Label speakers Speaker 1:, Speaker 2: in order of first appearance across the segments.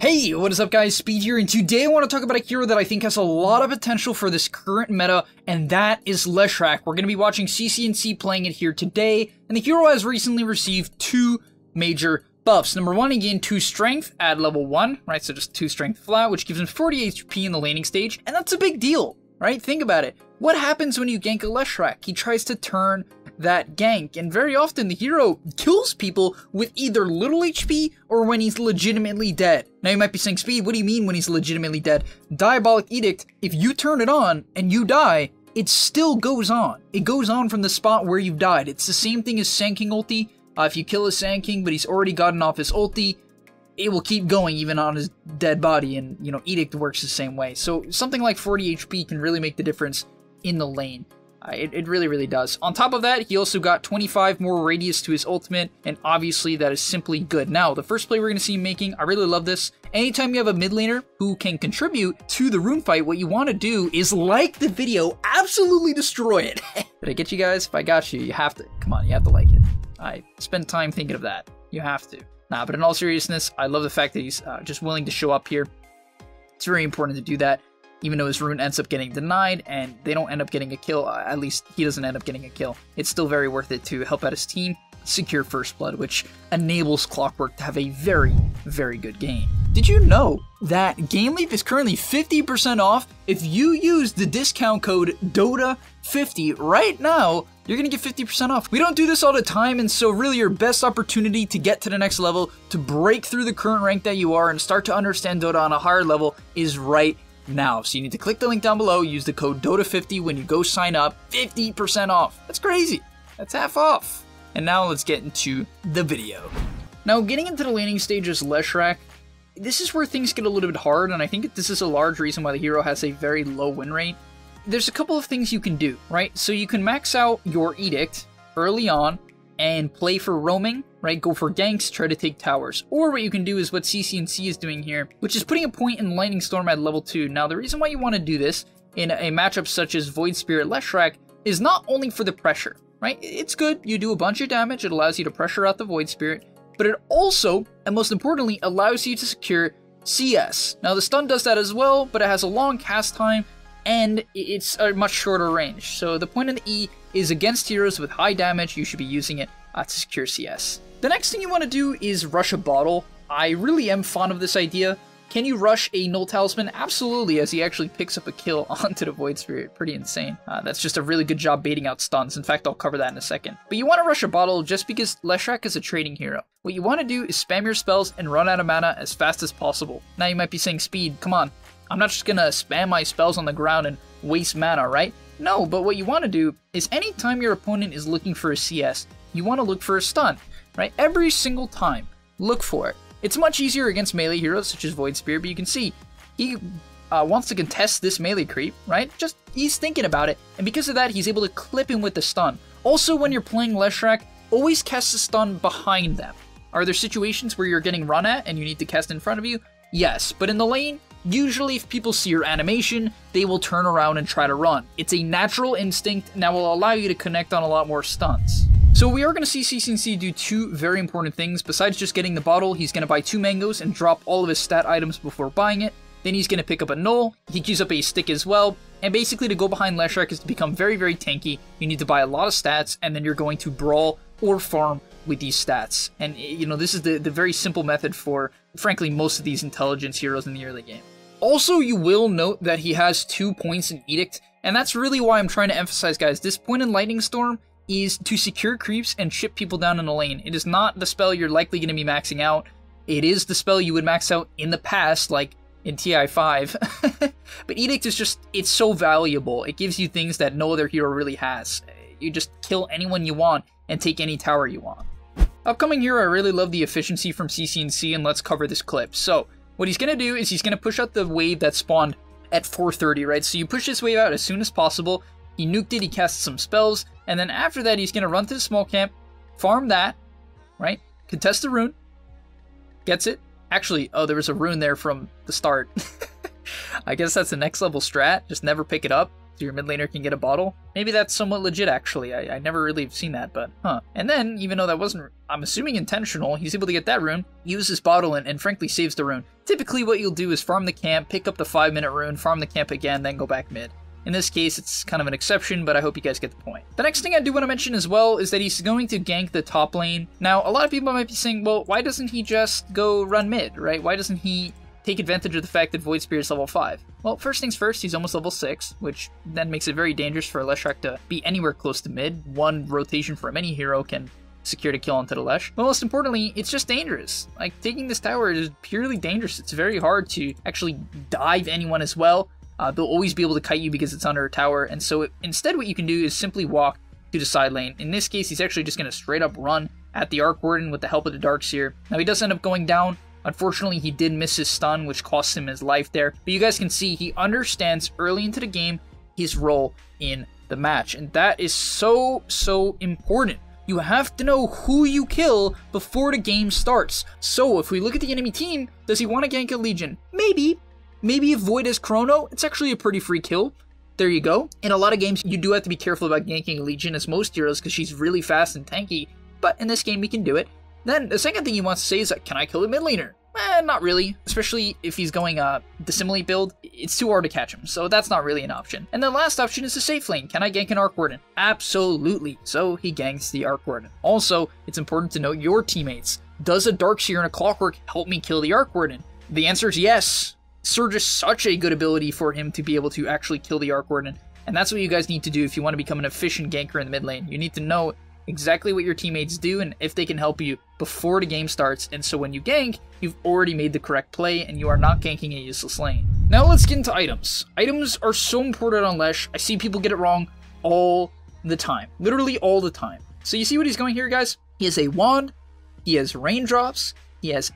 Speaker 1: Hey, what is up guys, Speed here, and today I want to talk about a hero that I think has a lot of potential for this current meta, and that is Leshrac. We're going to be watching CCNC playing it here today, and the hero has recently received two major buffs. Number one, he gained 2 strength at level 1, right, so just 2 strength flat, which gives him 40 HP in the laning stage, and that's a big deal, right? Think about it. What happens when you gank a Leshrac? He tries to turn that gank, and very often the hero kills people with either little HP or when he's legitimately dead. Now you might be saying, Speed, what do you mean when he's legitimately dead? Diabolic Edict, if you turn it on and you die, it still goes on. It goes on from the spot where you've died. It's the same thing as Sand King ulti. If you kill a Sand King but he's already gotten off his ulti, it will keep going even on his dead body, and you know, Edict works the same way. So something like 40 HP can really make the difference in the lane. It really does. On top of that, he also got 25 more radius to his ultimate, and obviously that is simply good. Now, the first play we're going to see him making, I really love this. Anytime you have a mid laner who can contribute to the rune fight, what you want to do is like the video, absolutely destroy it. Did I get you guys? If I got you, you have to. Come on, you have to like it. I spent time thinking of that. You have to. Nah, but in all seriousness, I love the fact that he's just willing to show up here. It's very important to do that. Even though his rune ends up getting denied and they don't end up getting a kill, at least he doesn't end up getting a kill, it's still very worth it to help out his team secure first blood, which enables Clockwork to have a very good game. Did you know that GameLeap is currently 50% off? If you use the discount code Dota50 right now, you're gonna get 50% off. We don't do this all the time, and so really your best opportunity to get to the next level, to break through the current rank that you are and start to understand Dota on a higher level is right now. So you need to click the link down below, use the code Dota50 when you go sign up, 50% off. That's crazy. That's half off. And now let's get into the video. Now getting into the laning stage as Leshrac, this is where things get a little bit hard, and I think this is a large reason why the hero has a very low win rate. There's a couple of things you can do, right? So you can max out your Edict early on and play for roaming, right? Go for ganks, try to take towers. Or what you can do is what CCNC is doing here, which is putting a point in Lightning Storm at level 2. Now, the reason why you want to do this in a matchup such as Void Spirit Leshrac is not only for the pressure, right? It's good, you do a bunch of damage, it allows you to pressure out the Void Spirit, but it also, and most importantly, allows you to secure CS. Now, the stun does that as well, but it has a long cast time, and it's a much shorter range. So the point of the E is against heroes with high damage, you should be using it to secure CS. The next thing you want to do is rush a bottle. I really am fond of this idea. Can you rush a Null Talisman? Absolutely, as he actually picks up a kill onto the Void Spirit. Pretty insane. That's just a really good job baiting out stuns. In fact, I'll cover that in a second. But you want to rush a bottle just because Leshrac is a trading hero. What you want to do is spam your spells and run out of mana as fast as possible. Now you might be saying, Speed, come on. I'm not just gonna spam my spells on the ground and waste mana, right? No, but what you want to do is anytime your opponent is looking for a CS, you want to look for a stun, right? Every single time, look for it. It's much easier against melee heroes such as Void Spirit, but you can see he wants to contest this melee creep, right? Just, he's thinking about it, and because of that, he's able to clip him with the stun. Also, when you're playing Leshrac, always cast the stun behind them. Are there situations where you're getting run at and you need to cast in front of you? Yes, but in the lane, usually if people see your animation, they will turn around and try to run. It's a natural instinct, and that will allow you to connect on a lot more stuns. So we are going to see CCNC do 2 very important things. Besides just getting the bottle, he's going to buy 2 mangoes and drop all of his stat items before buying it. Then he's going to pick up a null, he queues up a stick as well, and basically to go behind Leshrac is to become very tanky. You need to buy a lot of stats, and then you're going to brawl or farm with these stats. And you know, this is the very simple method for, frankly, most of these intelligence heroes in the early game. Also, you will note that he has 2 points in Edict, and that's really why I'm trying to emphasize, guys, this point in Lightning Storm is to secure creeps and chip people down in the lane. It is not the spell you're likely going to be maxing out. It is the spell you would max out in the past, like in TI5. But Edict is just, it's so valuable. It gives you things that no other hero really has. You just kill anyone you want and take any tower you want. Upcoming here, I really love the efficiency from CCNC, and let's cover this clip. So, what he's going to do is he's going to push out the wave that spawned at 4:30, right? So you push this wave out as soon as possible. He nuked it, he cast some spells, and then after that he's going to run to the small camp, farm that, right? Contest the rune, gets it. Actually, oh, there was a rune there from the start. I guess that's the next level strat, just never pick it up. so your mid laner can get a bottle. Maybe that's somewhat legit, actually. I never really seen that, but huh. And then, even though that wasn't, I'm assuming, intentional, he's able to get that rune, use his bottle, and frankly saves the rune. typically what you'll do is farm the camp, pick up the 5-minute rune, farm the camp again, then go back mid. In this case, it's kind of an exception, but I hope you guys get the point. The next thing I do want to mention as well is that he's going to gank the top lane. Now, a lot of people might be saying, well, why doesn't he just go run mid, right? Why doesn't he take advantage of the fact that Void Spirit is level 5? Well, first things first, he's almost level 6, which then makes it very dangerous for Leshrac to be anywhere close to mid. One rotation from any hero can secure the kill onto the Lesh. But most importantly, it's just dangerous. Like, taking this tower is purely dangerous. It's very hard to actually dive anyone as well. They'll always be able to kite you because it's under a tower, and so instead what you can do is simply walk to the side lane. In this case, he's actually just going to straight up run at the Arc Warden with the help of the Dark Seer. Now, he does end up going down. Unfortunately, he did miss his stun, which cost him his life there. But you guys can see he understands early into the game his role in the match, and that is so important. You have to know who you kill before the game starts. So if we look at the enemy team, does he want to gank a Legion? Maybe. Maybe if Void is Chrono, it's actually a pretty free kill. There you go. In a lot of games, you do have to be careful about ganking a Legion as most heroes because she's really fast and tanky, but in this game, we can do it. Then, the second thing he wants to say is, can I kill a mid laner? Not really, especially if he's going Dissimilate build. It's too hard to catch him, so that's not really an option. And the last option is the safe lane. Can I gank an Arc Warden? Absolutely. So he ganks the Arc Warden. Also, it's important to note your teammates. Does a Darkseer and a Clockwork help me kill the Arc Warden? The answer is yes. Surge is such a good ability for him to be able to actually kill the Arc Warden, and that's what you guys need to do if you want to become an efficient ganker in the mid lane. You need to know exactly what your teammates do and if they can help you before the game starts, and so when you gank, you've already made the correct play and you are not ganking a useless lane. Now let's get into items. Items are so important on Lesh. I see people get it wrong all the time. Literally all the time. So you see what he's going here, guys? He has a wand, he has raindrops, he has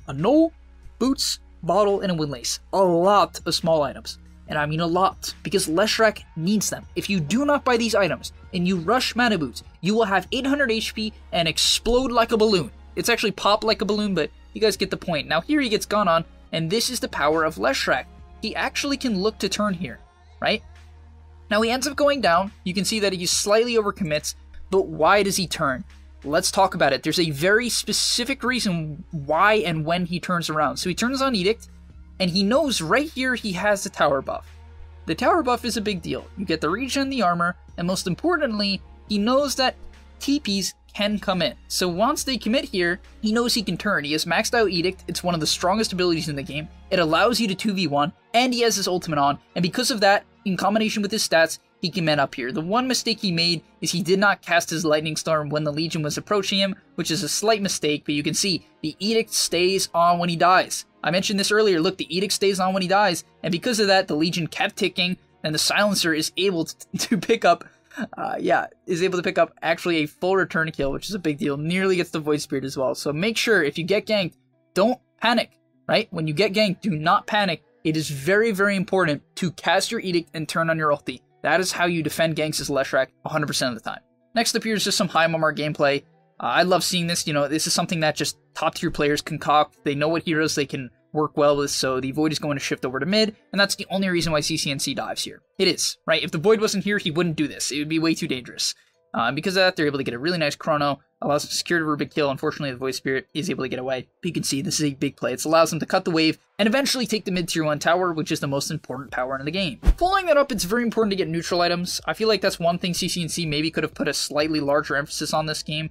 Speaker 1: a null, boots, bottle, and a windlace. A lot of small items. And I mean a lot, because Leshrac needs them. If you do not buy these items, and you rush Mana Boots, you will have 800 HP and explode like a balloon. It's actually pop like a balloon, but you guys get the point. Now here he gets gone on, and this is the power of Leshrac. He actually can look to turn here, right? Now he ends up going down. You can see that he slightly overcommits, but why does he turn? Let's talk about it. There's a very specific reason why and when he turns around. So he turns on Edict, and he knows right here he has the tower buff. The tower buff is a big deal. You get the regen, the armor, and most importantly, he knows that TPs can come in. So once they commit here, he knows he can turn. He has maxed out Edict. It's one of the strongest abilities in the game. It allows you to 2v1, and he has his ultimate on, and because of that, in combination with his stats, he can man up here. The one mistake he made is he did not cast his Lightning Storm when the Legion was approaching him, which is a slight mistake, but you can see the Edict stays on when he dies. I mentioned this earlier, look, the Edict stays on when he dies, and because of that, the Legion kept ticking, and the Silencer is able to pick up, actually a full return kill, which is a big deal. Nearly gets the Void Spirit as well. So make sure, if you get ganked, don't panic, right? When you get ganked, do not panic. It is very, very important to cast your Edict and turn on your ulti. That is how you defend ganks as Leshrac 100% of the time. Next up here is just some high MMR gameplay. I love seeing this. You know, this is something that just top tier players concoct. They know what heroes they can work well with, so the Void is going to shift over to mid, and that's the only reason why CCNC dives here. It is, right? If the Void wasn't here, he wouldn't do this. It would be way too dangerous. And because of that, they're able to get a really nice chrono, allows them to secure the Rubik kill. Unfortunately, the Void Spirit is able to get away. But you can see this is a big play. It allows them to cut the wave and eventually take the mid-tier 1 tower, which is the most important power in the game. Following that up, it's very important to get neutral items. I feel like that's one thing CCNC maybe could have put a slightly larger emphasis on this game,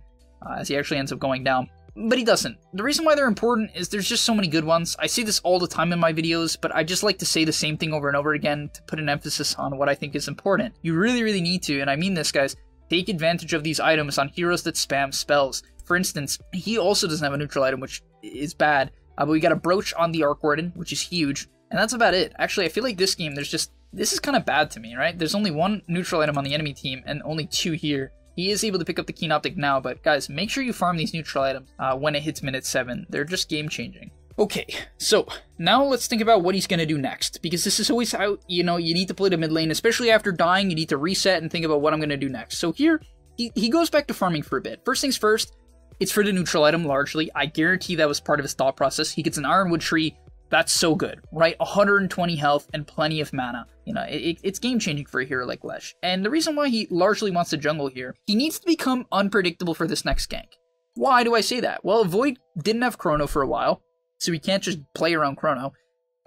Speaker 1: as he actually ends up going down. But he doesn't. The reason why they're important is there's just so many good ones. I see this all the time in my videos, but I just like to say the same thing over and over again to put an emphasis on what I think is important. You really, really need to, and I mean this, guys, take advantage of these items on heroes that spam spells. For instance, he also doesn't have a neutral item, which is bad, but we got a brooch on the Arc Warden, which is huge, and that's about it. Actually, I feel like this game, this is kind of bad to me, right? There's only one neutral item on the enemy team, and only 2 here. He is able to pick up the Keen Optic now, but guys, make sure you farm these neutral items when it hits minute 7. They're just game-changing. Okay, so now let's think about what he's going to do next, because this is always how, you know, you need to play the mid lane, especially after dying. You need to reset and think about what I'm going to do next. So here, he goes back to farming for a bit. First things first, it's for the neutral item largely. I guarantee that was part of his thought process. He gets an Ironwood tree. That's so good, right? 120 health and plenty of mana. You know, it's game-changing for a hero like Lesh. And the reason why he largely wants to jungle here, he needs to become unpredictable for this next gank. Why do I say that? Well, Void didn't have Chrono for a while. so he can't just play around Chrono.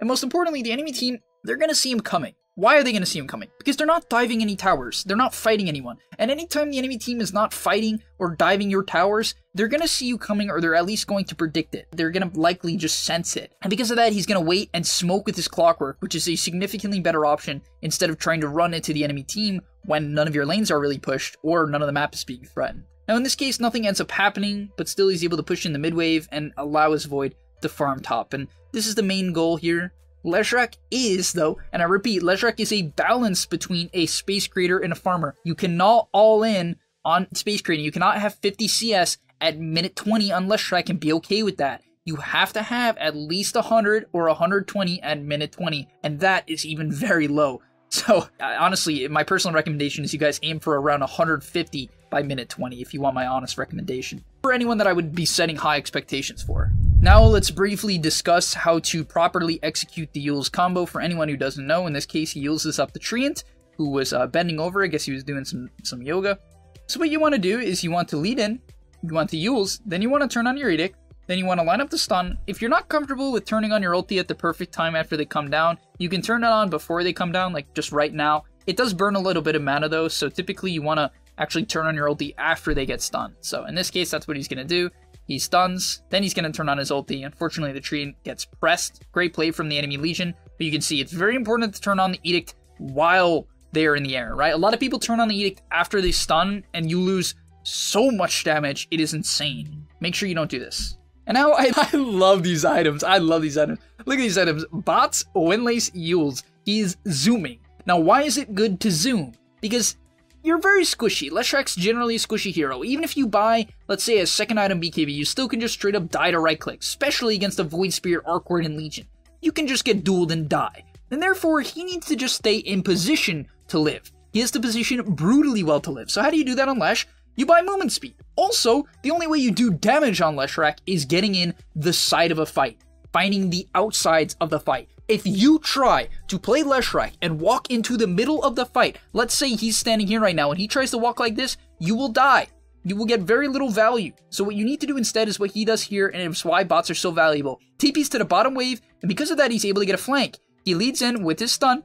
Speaker 1: And most importantly, the enemy team, they're going to see him coming. Why are they going to see him coming? Because they're not diving any towers. They're not fighting anyone. And anytime the enemy team is not fighting or diving your towers, they're going to see you coming, or they're at least going to predict it. They're going to likely just sense it. And because of that, he's going to wait and smoke with his clockwork, which is a significantly better option instead of trying to run into the enemy team when none of your lanes are really pushed or none of the map is being threatened. Now in this case, nothing ends up happening, but still he's able to push in the mid wave and allow his Void to farm top. And this is the main goal here. Leshrac is, though, and I repeat, Leshrac is a balance between a space creator and a farmer. You cannot all in on space creating. You cannot have 50 CS at minute 20 on Leshrac and be okay with that. You have to have at least 100 or 120 at minute 20, and that is even very low. So, honestly, my personal recommendation is you guys aim for around 150 by minute 20 if you want my honest recommendation. For anyone that I would be setting high expectations for. Now let's briefly discuss how to properly execute the Yules combo. For anyone who doesn't know, in this case he Yules this up the Treant, who was bending over. I guess he was doing some yoga. So what you want to do is you want to lead in, you want to Yules, then you want to turn on your Edict, then you want to line up the stun. If you're not comfortable with turning on your ulti at the perfect time after they come down, you can turn it on before they come down, like just right now. It does burn a little bit of mana though, so typically you want to actually turn on your ulti after they get stunned. So in this case, that's what he's going to do. He stuns, then he's going to turn on his ulti. Unfortunately, the Treant gets pressed. Great play from the enemy Legion, but you can see it's very important to turn on the Edict while they're in the air, right? A lot of people turn on the Edict after they stun, and you lose so much damage. It is insane. Make sure you don't do this. And now I love these items. I love these items. Look at these items. Bots, Windlace, Yules. He's zooming. Now, why is it good to zoom? Because you're very squishy. Leshrac's generally a squishy hero. Even if you buy, let's say, a second item BKB, you still can just straight up die to right click, especially against a Void Spirit, Arc Ward, and Legion. You can just get dueled and die. And therefore, he needs to just stay in position to live. He has to position brutally well to live. So how do you do that on Lesh? You buy movement speed. Also, the only way you do damage on Leshrac is getting in the side of a fight, finding the outsides of the fight. If you try to play Leshrac and walk into the middle of the fight, let's say he's standing here right now and he tries to walk like this, you will die. You will get very little value. So what you need to do instead is what he does here, and it's why bots are so valuable. TP's to the bottom wave, and because of that, he's able to get a flank. He leads in with his stun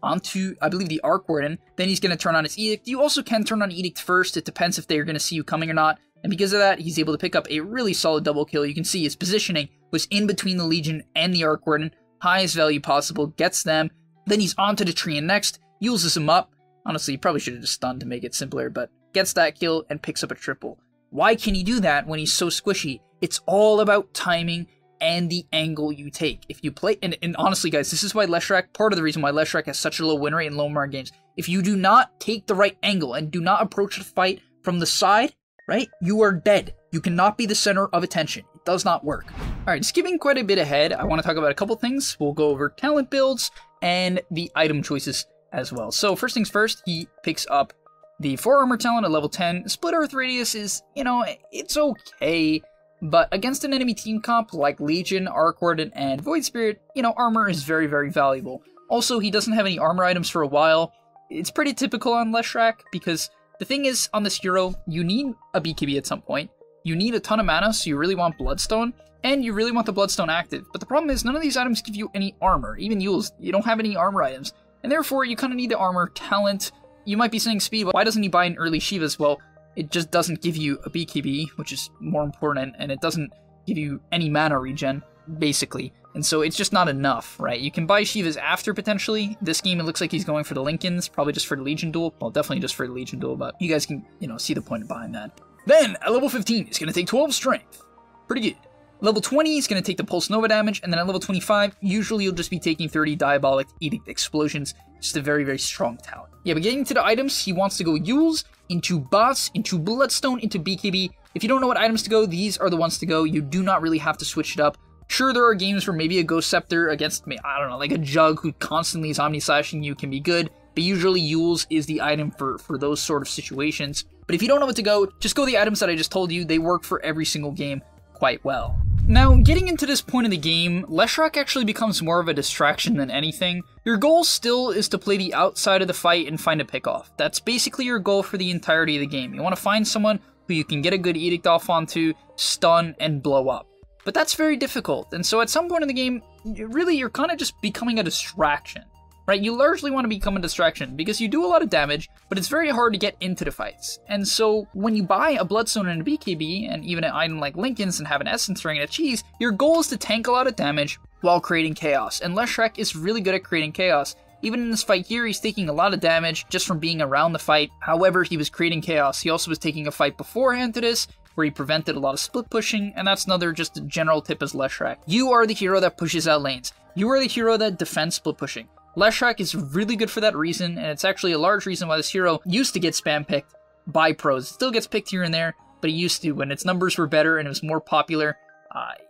Speaker 1: onto, I believe, the Arc Warden. Then he's going to turn on his Edict. You also can turn on Edict first. It depends if they're going to see you coming or not. And because of that, he's able to pick up a really solid double kill. You can see his positioning was in between the Legion and the Arc Warden. Highest value possible, gets them. Then he's onto the Treant next, uses him up. Honestly, he probably should have just stunned to make it simpler, but gets that kill and picks up a triple. Why can he do that when he's so squishy? It's all about timing and the angle you take. If you play, and honestly guys, this is why Leshrac, part of the reason why Leshrac has such a low win rate in low mark games. If you do not take the right angle and do not approach the fight from the side, right, you are dead. You cannot be the center of attention. It does not work. Alright, skipping quite a bit ahead, I want to talk about a couple things. We'll go over talent builds and the item choices as well. So first things first, he picks up the 4 armor talent at level 10. Split Earth Radius is, you know, it's okay. But against an enemy team comp like Legion, Arc Warden, and Void Spirit, you know, armor is very, very valuable. Also, he doesn't have any armor items for a while. It's pretty typical on Leshrac, because the thing is, on this hero, you need a BKB at some point. You need a ton of mana, so you really want Bloodstone, and you really want the Bloodstone active. But the problem is, none of these items give you any armor. Even Yules, you don't have any armor items. And therefore, you kind of need the armor talent. You might be saying speed, why doesn't he buy an early Shivas? Well, it just doesn't give you a BKB, which is more important, and it doesn't give you any mana regen, basically. And so it's just not enough, right? You can buy Shivas after, potentially. This game, it looks like he's going for the Lincolns, probably just for the Legion duel. Well, definitely just for the Legion duel, but you guys can, you know, see the point behind that. Then, at level 15, he's going to take 12 strength. Pretty good. Level 20, he's going to take the Pulse Nova damage, and then at level 25, usually you'll just be taking 30 Diabolic Edict Explosions. Just a very, very strong talent. Yeah, but getting to the items, he wants to go Yules, into Bots, into Bloodstone, into BKB. If you don't know what items to go, these are the ones to go. You do not really have to switch it up. Sure, there are games where maybe a Ghost Scepter against, I don't know, like a Jug who constantly is Omni-Slashing you can be good, but usually Yules is the item for those sort of situations. But if you don't know what to go, just go the items that I just told you. They work for every single game quite well. Now, getting into this point of the game, Leshrac actually becomes more of a distraction than anything. Your goal still is to play the outside of the fight and find a pickoff. That's basically your goal for the entirety of the game. You want to find someone who you can get a good edict off onto, stun, and blow up. But that's very difficult, and so at some point in the game, really you're kind of just becoming a distraction, right? You largely want to become a distraction because you do a lot of damage, but it's very hard to get into the fights. And so when you buy a Bloodstone and a BKB, and even an item like Lincoln's and have an Essence Ring and a Cheese, your goal is to tank a lot of damage while creating chaos. And Leshrac is really good at creating chaos. Even in this fight here, he's taking a lot of damage just from being around the fight. However, he was creating chaos. He also was taking a fight beforehand to this, where he prevented a lot of split pushing, and that's another just a general tip as Leshrac. You are the hero that pushes out lanes. You are the hero that defends split pushing. Leshrac is really good for that reason, and it's actually a large reason why this hero used to get spam picked by pros. It still gets picked here and there, but he used to when its numbers were better and it was more popular.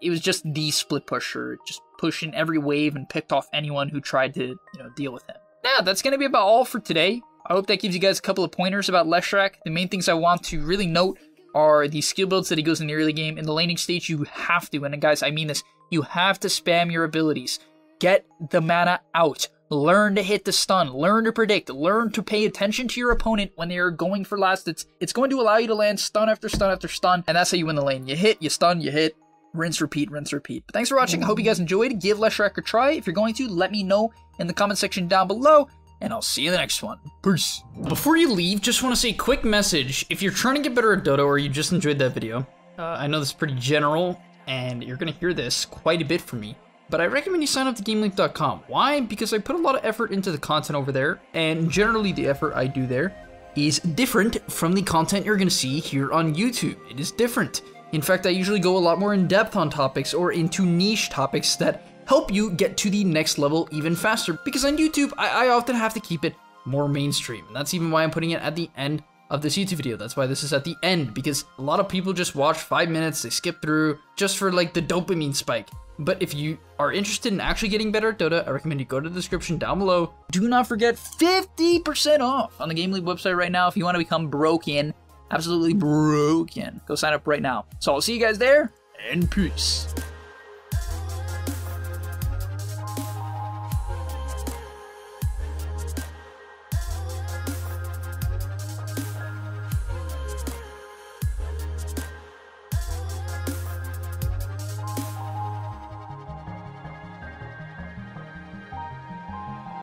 Speaker 1: It was just the split pusher, just pushing every wave and picked off anyone who tried to deal with him. Yeah, that's going to be about all for today. I hope that gives you guys a couple of pointers about Leshrac. The main things I want to really note are the skill builds that he goes in the early game. In the laning stage, you have to, and guys, I mean this, you have to spam your abilities. Get the mana out. Learn to hit the stun. Learn to predict. Learn to pay attention to your opponent when they are going for last. It's going to allow you to land stun after stun after stun, and that's how you win the lane. You hit, you stun, you hit. Rinse, repeat, rinse, repeat. But thanks for watching. I hope you guys enjoyed. Give Leshrac a try. If you're going to, let me know in the comment section down below, and I'll see you in the next one. Peace. Before you leave, just want to say a quick message. If you're trying to get better at Dota or you just enjoyed that video, I know this is pretty general, and you're going to hear this quite a bit from me, but I recommend you sign up to GameLeap.com. Why? Because I put a lot of effort into the content over there, and generally the effort I do there is different from the content you're going to see here on YouTube. It is different. In fact, I usually go a lot more in depth on topics or into niche topics that help you get to the next level even faster. Because on YouTube, I often have to keep it more mainstream. And that's even why I'm putting it at the end of this YouTube video. That's why this is at the end, because a lot of people just watch 5 minutes, they skip through just for like the dopamine spike. But if you are interested in actually getting better at Dota, I recommend you go to the description down below. Do not forget 50% off on the GameLeap website right now if you want to become broken. Absolutely broken. Go sign up right now. So I'll see you guys there, and peace.